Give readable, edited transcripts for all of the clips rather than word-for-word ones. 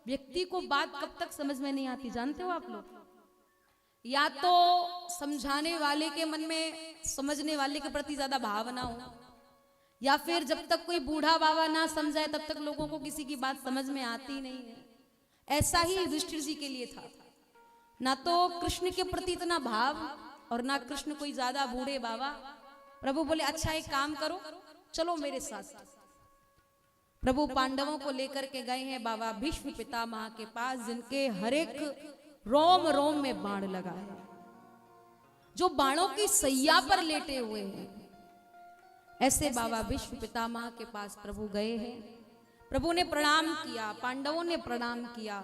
व्यक्ति को बात कब तक समझ में नहीं आती जानते हो आप लोग? या तो समझाने वाले के मन में समझने वाले के प्रति ज्यादा भावना हो, या फिर जब तक कोई बूढ़ा बाबा ना समझाए तब तक लोगों को किसी की बात समझ में आती नहीं है। ऐसा ही युधिष्ठिर जी के लिए था, ना तो कृष्ण के प्रति इतना भाव और ना कृष्ण कोई ज्यादा बूढ़े बाबा। प्रभु बोले अच्छा एक काम करो, चलो मेरे साथ। प्रभु पांडवों को लेकर के गए हैं बाबा भीष्म पितामह के पास, जिनके हर एक रोम रोम में बाण लगा है, जो बाणों की सैया पर लेटे हुए हैं। ऐसे बाबा भीष्म पितामह के पास प्रभु गए हैं। प्रभु ने प्रणाम किया, पांडवों ने प्रणाम किया।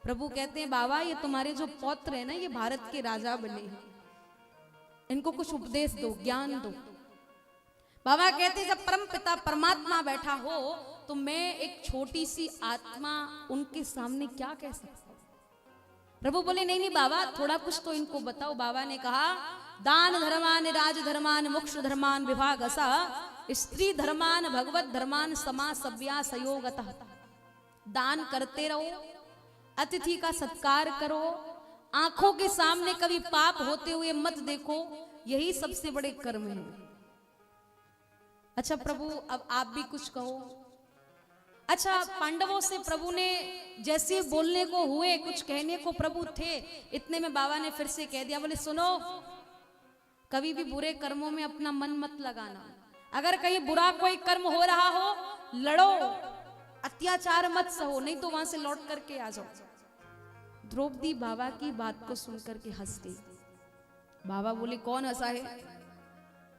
प्रभु कहते हैं बाबा ये तुम्हारे जो पौत्र है ना, ये भारत के राजा बने हैं, इनको कुछ उपदेश दो, ज्ञान दो। बाबा कहते जब परम पिता परमात्मा बैठा हो तो मैं एक छोटी सी आत्मा उनके सामने क्या कह सकता हूं? प्रभु बोले नहीं नहीं बाबा थोड़ा कुछ तो इनको बताओ। बाबा ने कहा दान धर्मान राज धर्मान मोक्ष धर्मान विभागसा स्त्री धर्मान भगवत धर्मान समा सव्या सयोगतः। दान करते रहो, अतिथि का सत्कार करो, आंखों के सामने कभी पाप होते हुए मत देखो, यही सबसे बड़े कर्म है। अच्छा प्रभु अब आप भी कुछ कहो। अच्छा पांडवों से प्रभु ने जैसे बोलने को हुए, कुछ कहने को प्रभु थे, इतने में बाबा ने फिर से कह दिया, बोले सुनो कभी भी बुरे कर्मों में अपना मन मत लगाना। अगर कहीं बुरा कोई कर्म हो रहा हो लड़ो, अत्याचार मत सहो, नहीं तो वहां से लौट करके आ जाओ। द्रौपदी बाबा की बात को सुनकर के हंस गई। बाबा बोले कौन हंसा है?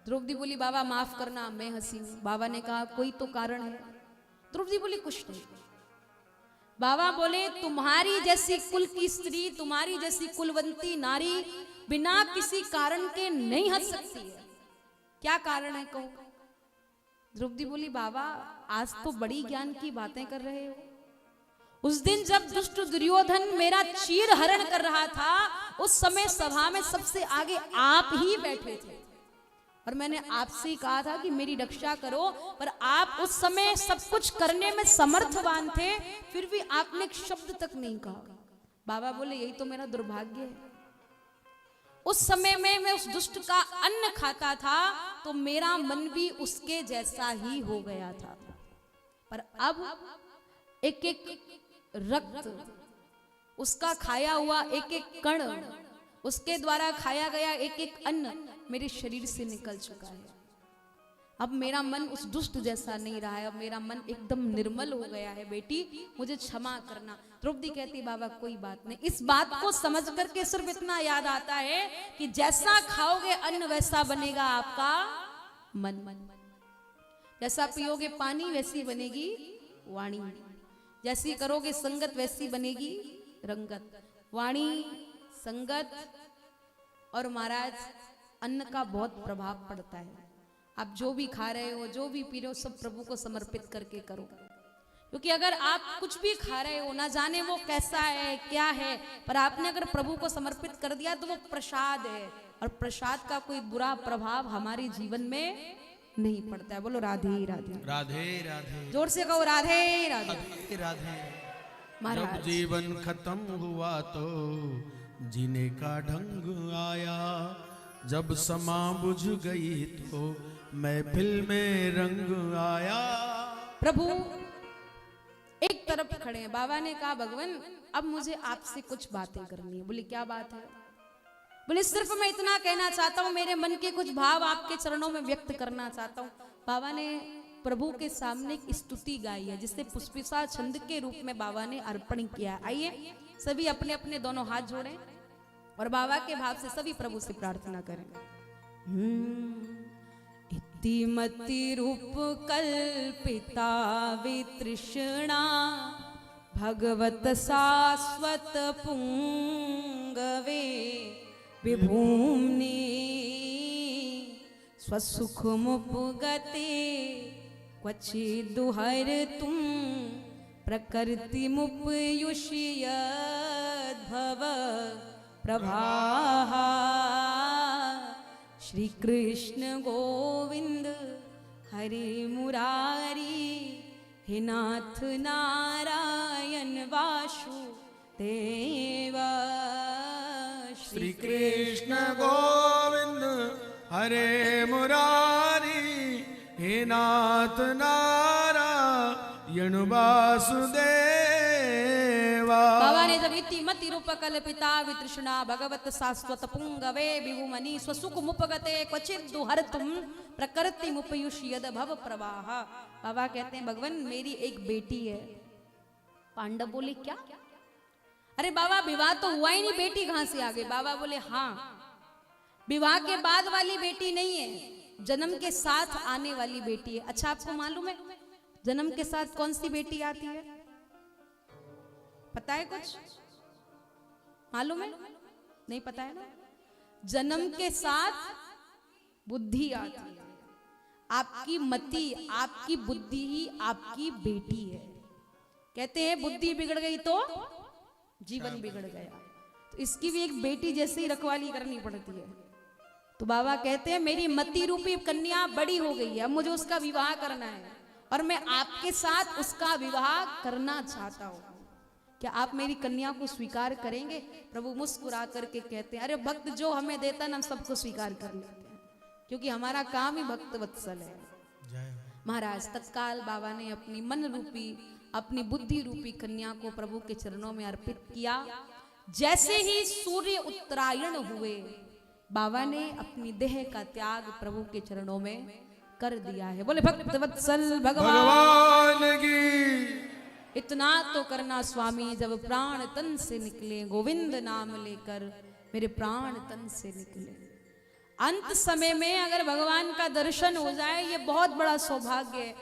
द्रौपदी बोली बाबा माफ करना मैं हंसी हूं। बाबा ने कहा कोई तो कारण है? द्रौपदी बोली कुछ नहीं। बाबा बोले तुम्हारी जैसी कुल की स्त्री, तुम्हारी जैसी कुलवंती नारी बिना किसी कारण के नहीं हंस सकती है। क्या कारण है कहो? द्रौपदी बोली बाबा आज तो बड़ी ज्ञान की बातें कर रहे हो। उस दिन जब दुष्ट दुर्योधन मेरा चीर हरण कर रहा था, उस समय सभा में सबसे आगे आप ही बैठे थे और मैंने आपसे ही कहा था कि मेरी रक्षा करो, पर आप उस समय सब कुछ करने में समर्थवान थे, फिर भी आपने एक शब्द तक नहीं कहा। बाबा बोले यही तो मेरा दुर्भाग्य है। उस समय में मैं उस दुष्ट का अन्न खाता था तो मेरा मन भी उसके जैसा ही हो गया था, पर अब एक एक रक्त, उसका खाया हुआ एक एक कण, उसके द्वारा खाया गया एक एक अन्न मेरे शरीर से निकल चुका है। अब मेरा मन उस दुष्ट जैसा नहीं रहा है, अब मेरा मन एकदम निर्मल हो गया है। बेटी मुझे क्षमा करना। द्रौपदी कहती बाबा कोई बात नहीं। इस बात को समझ करके सिर्फ इतना याद आता है कि जैसा खाओगे अन्न वैसा बनेगा आपका मन, जैसा पियोगे पानी वैसी बनेगी वाणी, जैसी करोगे संगत वैसी बनेगी रंगत। वाणी, संगत और महाराज अन्न का बहुत प्रभाव पड़ता है। आप जो भी खा रहे हो, जो भी पी रहे हो, सब प्रभु को समर्पित करके करो, क्योंकि अगर आप कुछ भी खा रहे हो ना जाने वो कैसा है क्या है, पर आपने अगर प्रभु को समर्पित कर दिया तो वो प्रसाद है, और प्रसाद का कोई बुरा प्रभाव हमारे जीवन में नहीं पड़ता है। बोलो राधे राधे राधे राधे, जोर से कहो राधे राधे राधे राधे। महाराज जब जीवन खत्म हुआ तो जीने का ढंग आया, जब समा बुझ गई तो महफिल में रंग आया। प्रभु एक तरफ खड़े हैं। बाबा ने कहा भगवान अब मुझे आपसे कुछ बातें करनी है। बोले क्या बात है? बोले सिर्फ मैं इतना कहना चाहता हूँ, मेरे मन के कुछ भाव आपके चरणों में व्यक्त करना चाहता हूँ। बाबा ने प्रभु के सामने एक स्तुति गाई है, जिसे पुष्पिसा छंद के रूप में बाबा ने अर्पण किया। आइए सभी अपने अपने दोनों हाथ जोड़ें और बाबा के भाव से सभी प्रभु से प्रार्थना करें। इतिमति रूप कल्पिता वितृष्णा भगवत शाश्वत पुंगवे विभूम्नि स्वसुख मुपगते क्वचिदुहर तुम प्रकृति मुपयुष्यद्भव प्रभाः। श्री कृष्ण गोविंद हरे मुरारी हे नाथ नारायण वासुदेव श्री कृष्ण गोविंद हरे मुरारी, हे नाथ नारायण वासुदेवा। बाबा ने जब इति मति रूप कल्पिता वितृष्णा भगवत शाश्वत पुंगवे विभुमनि स्वसुख मुपगते क्वचित दुहरतुम प्रकृति मुपयुष्य यद भव प्रवाह। बाबा कहते हैं भगवान मेरी एक बेटी है। पांडव बोले क्या? अरे बाबा विवाह तो हुआ ही नहीं, बेटी कहां से आ गई? बाबा बोले हाँ, विवाह के बाद वाली बेटी नहीं है, जन्म के साथ आने वाली बेटी है। अच्छा आपको मालूम है जन्म के साथ कौन सी बेटी आती है? पता है कुछ मालूम है? नहीं पता है ना? जन्म के साथ बुद्धि आती है। आपकी मति, आपकी बुद्धि ही आपकी बेटी है। कहते हैं बुद्धि बिगड़ गई तो जीवन बिगड़ गया। तो इसकी भी एक बेटी जैसे ही रखवाली करनी पड़ती है। तो बाबा कहते हैं मेरी मति रूपी कन्या बड़ी हो गई है, अब मुझे उसका विवाह करना है और मैं आपके साथ उसका विवाह करना चाहता हूं। क्या आप मेरी कन्या को स्वीकार करेंगे? प्रभु मुस्कुरा करके कहते हैं अरे भक्त जो हमें देता है ना हम सबको स्वीकार कर लेते हैं, क्योंकि हमारा काम ही भक्त वत्सल है। महाराज तत्काल बाबा ने अपनी मन रूपी, अपनी बुद्धि रूपी कन्या को प्रभु के चरणों में अर्पित किया। जैसे ही सूर्य उत्तरायण हुए बाबा ने अपनी देह का त्याग प्रभु के चरणों में कर दिया है। बोले भक्त वत्सल भगवान की। इतना तो करना स्वामी जब प्राण तन से निकले, गोविंद नाम लेकर मेरे प्राण तन से निकले। अंत समय में अगर भगवान का दर्शन हो जाए ये बहुत बड़ा सौभाग्य है।